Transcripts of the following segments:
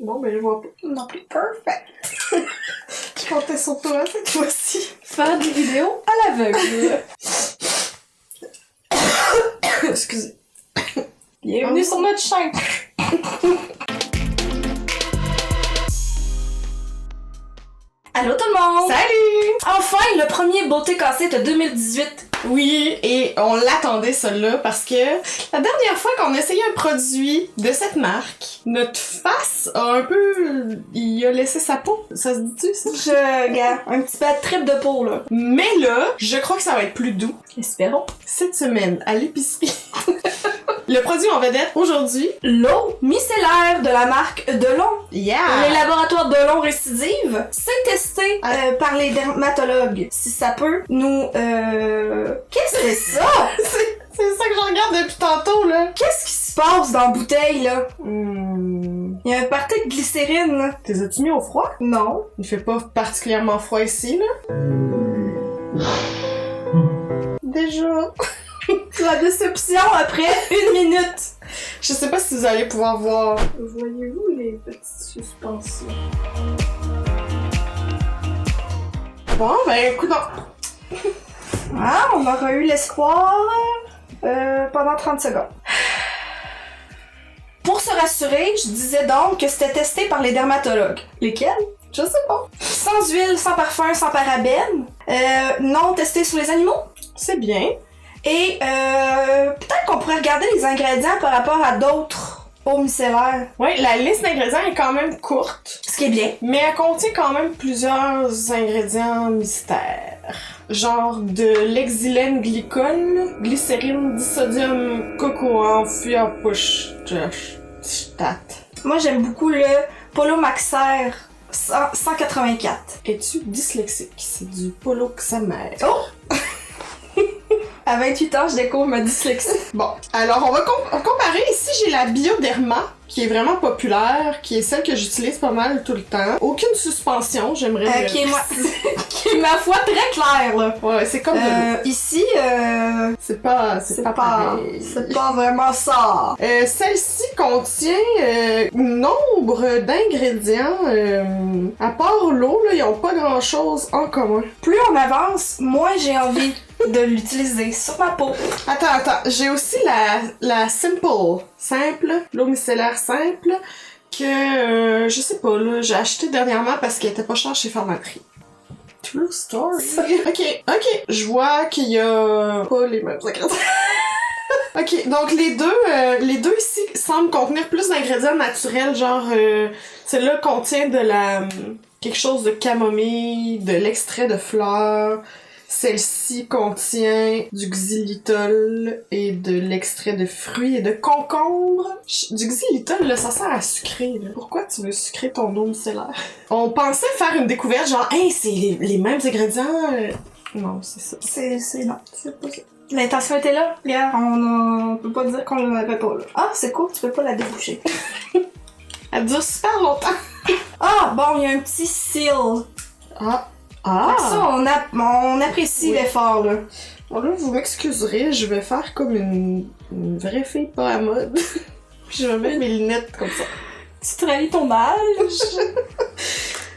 Non, mais je vois pas. Non plus. Perfect. Je comptais sur toi cette fois-ci. Faire des vidéos à l'aveugle. Excusez. Bienvenue sur notre chaîne. Allô tout le monde! Salut! Enfin, le premier Beauté Cassée de 2018. Oui, et on l'attendait celle-là parce que la dernière fois qu'on a essayé un produit de cette marque, notre face a un peu... il a laissé sa peau. Ça se dit-tu, ça? Regarde, un petit bad trip de peau, là. Mais là, je crois que ça va être plus doux. Espérons. Cette semaine, à l'épicerie. Le produit en vedette aujourd'hui, L'eau micellaire de la marque Delon. yeah! Les laboratoires Delon Récidive, c'est testé par les dermatologues. Si ça peut nous... Qu'est-ce que c'est ça? C'est ça que je regarde depuis tantôt, là. Qu'est-ce qui se passe dans la bouteille, là? Il y a un party de glycérine, là. T'es as-tu mis au froid? Non. Il fait pas particulièrement froid ici, là. Déjà. La déception après 1 minute. Je sais pas si vous allez pouvoir voir. Voyez-vous les petites suspensions? Bon, ben, écoute, Ah, on aura eu l'espoir pendant 30 secondes. Pour se rassurer, je disais donc que c'était testé par les dermatologues. Lesquels? je sais pas. Sans huile, sans parfum, sans parabènes. Non testé sur les animaux. C'est bien. Et peut-être qu'on pourrait regarder les ingrédients par rapport à d'autres eaux micellaires. Ouais, la liste d'ingrédients est quand même courte, Ce qui est bien. mais elle contient quand même plusieurs ingrédients mystères. Genre de l'exylène glycol, glycérine, disodium, coco, push, stat. Moi, j'aime beaucoup le Polomaxer 184. Es-tu dyslexique? C'est du poloxamère. Oh! À 28 ans, je découvre ma dyslexie. Bon, alors on va comparer. Ici, j'ai la Bioderma, qui est vraiment populaire, qui est celle que j'utilise pas mal tout le temps. Aucune suspension, j'aimerais... Qui est ma foi très claire, là. Ouais, c'est comme de l'eau. Ici, C'est pas pareil. c'est pas vraiment ça. Celle-ci contient nombre d'ingrédients. À part l'eau, là, ils ont pas grand-chose en commun. Plus on avance, moins j'ai envie de l'utiliser sur ma peau. Attends, j'ai aussi la simple, l'eau micellaire simple, que je sais pas, là, j'ai acheté dernièrement parce qu'elle était pas chère chez Pharmaprix. True story. Ok, je vois qu'il y a pas les mêmes ingrédients. Ok, donc les deux ici semblent contenir plus d'ingrédients naturels, genre celle-là contient quelque chose de camomille, de l'extrait de fleurs. Celle-ci contient du xylitol et de l'extrait de fruits et de concombre. Du xylitol, là, ça sert à sucrer, là. Pourquoi tu veux sucrer ton eau micellaire? On pensait faire une découverte, genre, hey, c'est les mêmes ingrédients. Non, c'est ça. Non, c'est pas ça. L'intention était là. Regarde, on peut pas dire qu'on l'en avait pas, là. Ah, c'est cool, tu peux pas la déboucher. Elle dure super longtemps. Ah, bon, il y a un petit seal. Ah! Ça, on apprécie l'effort, là. Bon, là, vous m'excuserez, je vais faire comme une vraie fille pas à mode. Puis je vais mettre mes lunettes comme ça. Tu trahis ton âge.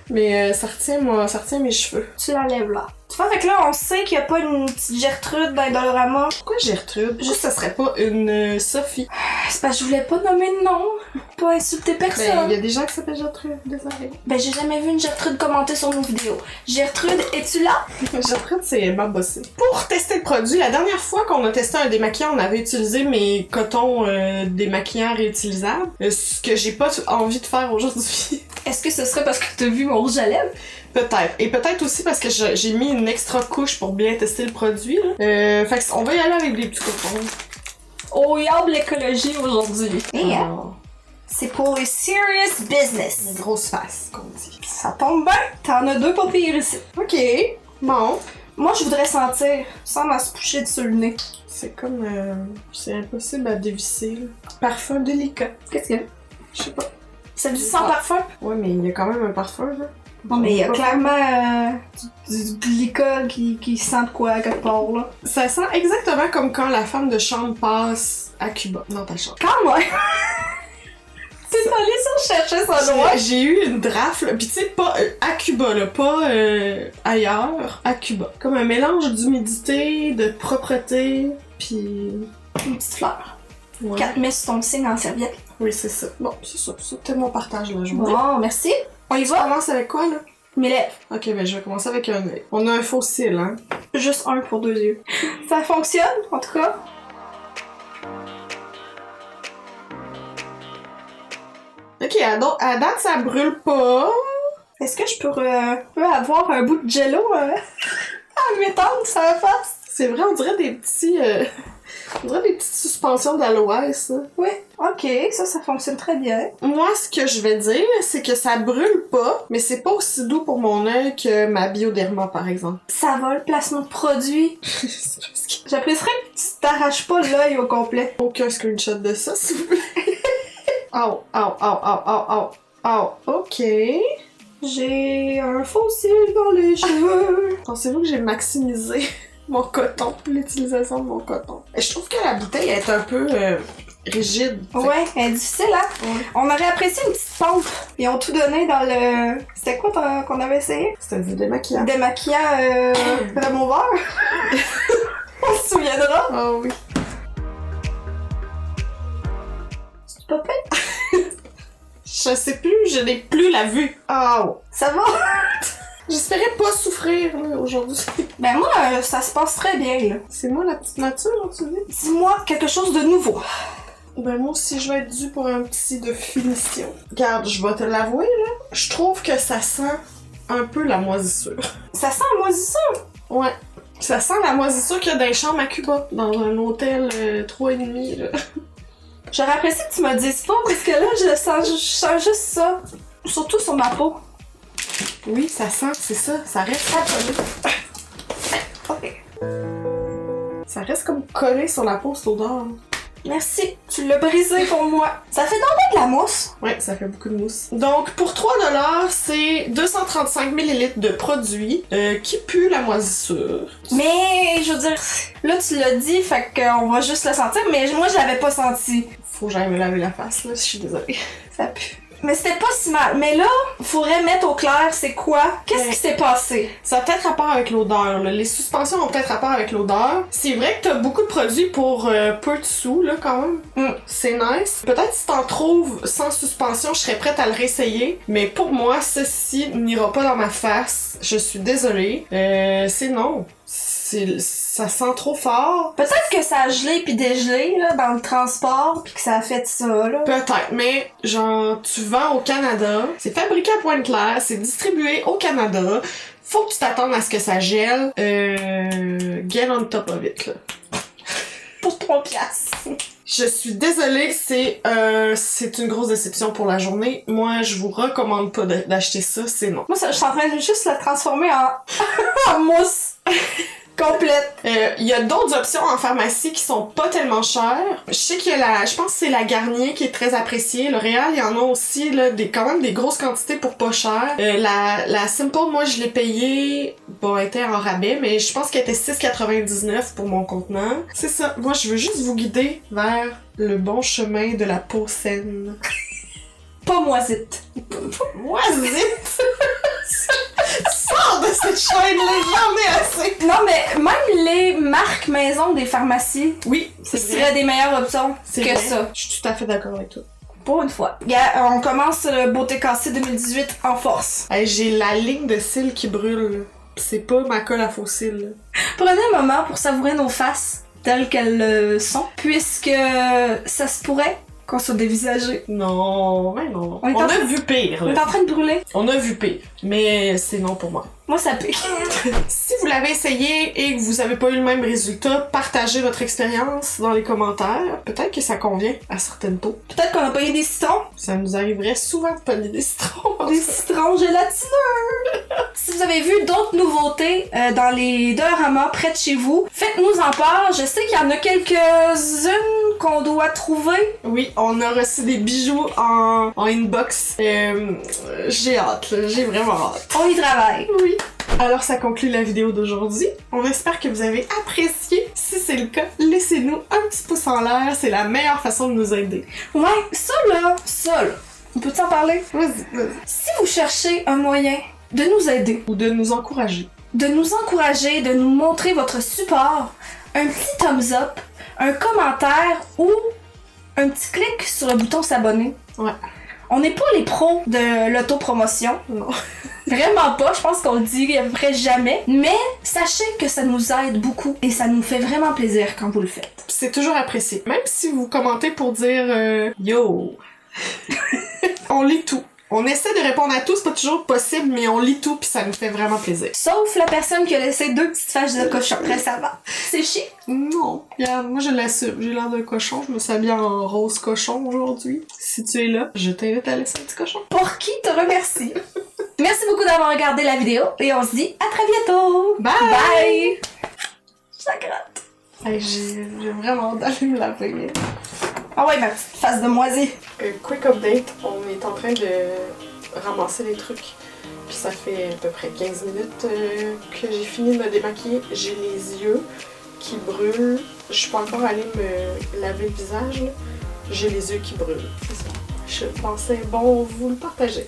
Mais ça retient mes cheveux. Tu l'enlèves là. Tu vois, fait que là, on sait qu'il y a pas une petite Gertrude dans le Dolorama. Pourquoi Gertrude? Juste ça serait pas une Sophie? C'est parce que je voulais pas nommer de nom. Pas insulter personne. Ben, il y a des gens qui s'appellent Gertrude, désolé. Ben, j'ai jamais vu une Gertrude commenter sur nos vidéos. Gertrude, es-tu là? Gertrude, c'est Emma Bossé. Pour tester le produit, la dernière fois qu'on a testé un démaquillant, on avait utilisé mes cotons démaquillants réutilisables. Ce que j'ai pas envie de faire aujourd'hui. Est-ce que ce serait parce que t'as vu mon rouge à lèvres? Peut-être. Et peut-être aussi parce que j'ai mis une extra couche pour bien tester le produit, là. Fait qu'on va y aller avec des petits cotons. Oh, y'a de l'écologie aujourd'hui. Oh. C'est pour les serious business. Une grosse face, qu'on dit. Ça tombe bien. T'en as 2 pas pires ici. Ok. Bon. Moi, je voudrais sentir, sans m'en se coucher dessus le nez. C'est comme... c'est impossible à dévisser, là. Parfum délicat. Qu'est-ce qu'il y a? Je sais pas. Ça dit sans parfum? Ouais, mais il y a quand même un parfum, là. Non, mais il y a clairement du glycol qui sent de quoi quelque part, là. Ça sent exactement comme quand la femme de chambre passe à Cuba, dans ta chambre. Quand même! C'est allée sans chercher ça loin. J'ai eu une draft, là, pis tu sais, pas à Cuba, là, pas ailleurs, à Cuba. Comme un mélange d'humidité, de propreté, pis... Une petite fleur. Ouais. 4 mets sur ton signe en serviette. Oui, c'est ça. Bon, c'est ça. C'était mon partage de la journée. Bon, merci. On y Tu va? commences avec quoi, là? Mes lèvres. Ok, ben je vais commencer avec un œil. On a un fossile, hein? Juste un pour 2 yeux. Ça fonctionne, en tout cas. Ok, à date, ça brûle pas. Est-ce que je peux avoir un bout de jello à m'étendre sur la face? C'est vrai, on dirait des petits... on dirait des petites suspensions d'aloès, ça. Oui. Ok, ça fonctionne très bien. Moi, ce que je vais dire, c'est que ça brûle pas, mais c'est pas aussi doux pour mon œil que ma Bioderma, par exemple. Ça va, le placement de produit. C'est parce que... J'apprécierais que tu t'arraches pas l'œil au complet. Aucun screenshot de ça, s'il vous plaît. Oh, oh, oh, oh, oh, oh, oh, ok. J'ai un fossile dans les cheveux. Pensez-vous que j'ai maximisé mon coton, l'utilisation de mon coton? Je trouve que la bouteille est un peu rigide. Ouais, elle est difficile, hein? Ouais. On aurait apprécié une petite pompe. Ils ont tout donné dans le... C'était quoi qu'on avait essayé? C'était du démaquillant. Démaquillant remover. On se souviendra. Ah oui. C'est pas pire. Je sais plus, je n'ai plus la vue. Oh. Ça va? J'espérais pas souffrir là, aujourd'hui. Ben moi, ça se passe très bien, là. C'est moi la petite nature, tu dis? Dis-moi quelque chose de nouveau. Ben moi aussi, je vais être due pour un petit de finition. Regarde, je vais te l'avouer, là. Je trouve que ça sent un peu la moisissure. Ça sent la moisissure. Ouais. Ça sent la moisissure qu'il y a dans les chambres à Cuba, dans un hôtel 3,5, là. J'aurais apprécié que tu me dises pas, parce que là, je sens juste ça. Surtout sur ma peau. Oui, ça sent, c'est ça. Ça reste collé. Ok. Ça reste comme collé sur la peau, cette odeur. Merci, tu l'as brisé pour moi. Ça fait donc bien de la mousse. Ouais, ça fait beaucoup de mousse. Donc, pour 3$, c'est 235 ml de produits qui puent la moisissure. Mais, je veux dire, là, tu l'as dit, fait qu'on va juste le sentir, mais moi, je l'avais pas senti. Faut que j'aille me laver la face, là, je suis désolée. Ça pue. Mais c'était pas si mal. Mais là, faudrait mettre au clair c'est quoi? Qu'est-ce qui s'est passé? Ça a peut-être rapport avec l'odeur, là. Les suspensions ont peut-être rapport avec l'odeur. C'est vrai que t'as beaucoup de produits pour peu de sous, là, quand même. C'est nice. Peut-être si t'en trouves sans suspension, je serais prête à le réessayer. Mais pour moi, ceci n'ira pas dans ma face. Je suis désolée. C'est non. Ça sent trop fort. Peut-être que ça a gelé puis dégelé, là, dans le transport, puis que ça a fait ça, là. Peut-être, mais genre, tu vends au Canada, c'est fabriqué à Pointe-Claire, c'est distribué au Canada, faut que tu t'attendes à ce que ça gèle. Get on top of it, là. Pour 3 piastres. Je suis désolée, c'est une grosse déception pour la journée. Moi, je vous recommande pas d'acheter ça, c'est non. Moi, je suis en train de juste la transformer en mousse. Complète. Il y a d'autres options en pharmacie qui sont pas tellement chères. Je sais qu'il y a je pense que c'est la Garnier qui est très appréciée. L'Oréal, il y en a aussi, là, quand même des grosses quantités pour pas cher. La Simple, moi, je l'ai payée, bon, elle était en rabais, mais je pense qu'elle était 6,99 pour mon contenant. C'est ça. Moi, je veux juste vous guider vers le bon chemin de la peau saine. Pas moisite. Moisite! Sors de cette chaîne-là, j'en ai assez! Non, mais même les marques maison des pharmacies, Oui, ce c'est vrai. seraient des meilleures options C'est que vrai. ça. Je suis tout à fait d'accord avec toi. Pour une fois. On commence le Beauté Cassée 2018 en force. Hey, j'ai la ligne de cils qui brûle. C'est pas ma colle à faux cils. Prenez un moment pour savourer nos faces telles qu'elles sont, puisque ça se pourrait qu'on soit dévisagé. Non, mais non. On est On en a train- vu pire, On est là. en train de brûler. On a vu pire. Mais c'est non pour moi. Moi, ça pique. Si vous l'avez essayé et que vous avez pas eu le même résultat, partagez votre expérience dans les commentaires. Peut-être que ça convient à certaines peaux. Peut-être qu'on a payé des citrons. Ça nous arriverait souvent de pogner des citrons. Des citrons gélatineux! Si vous avez vu d'autres nouveautés dans les dioramas près de chez vous, faites-nous en part. Je sais qu'il y en a quelques-unes qu'on doit trouver. Oui, on a reçu des bijoux en inbox. J'ai hâte, là. J'ai vraiment hâte. On y travaille. Oui. Alors ça conclut la vidéo d'aujourd'hui. On espère que vous avez apprécié. Si c'est le cas, laissez-nous un petit pouce en l'air. C'est la meilleure façon de nous aider. Ouais, ça là, On peut en parler? Vas-y. Si vous cherchez un moyen de nous aider, Ou de nous encourager. de nous encourager, de nous montrer votre support, un petit thumbs up, un commentaire ou un petit clic sur le bouton s'abonner. Ouais. On n'est pas les pros de l'autopromotion. Non. Vraiment pas, je pense qu'on le dit à peu près jamais. Mais sachez que ça nous aide beaucoup et ça nous fait vraiment plaisir quand vous le faites. C'est toujours apprécié. Même si vous commentez pour dire yo, on lit tout. On essaie de répondre à tout, c'est pas toujours possible, mais on lit tout puis ça nous fait vraiment plaisir. Sauf la personne qui a laissé 2 petites fâches de cochon récemment. C'est chiant. Non. Regarde, moi je l'assume. J'ai l'air d'un cochon. Je me suis habillée en rose cochon aujourd'hui. Si tu es là, je t'invite à laisser un petit cochon. Pour qui te remercie. Merci beaucoup d'avoir regardé la vidéo et on se dit à très bientôt. Bye! Bye! Ça gratte. Hey, j'ai vraiment hâte d'aller me laver. Ah ouais, ma petite face de moisi. Quick update, on est en train de ramasser les trucs. Puis ça fait à peu près 15 minutes que j'ai fini de me démaquiller. J'ai les yeux qui brûlent. Je suis pas encore allée me laver le visage. J'ai les yeux qui brûlent. C'est ça. Je pensais bon vous le partager.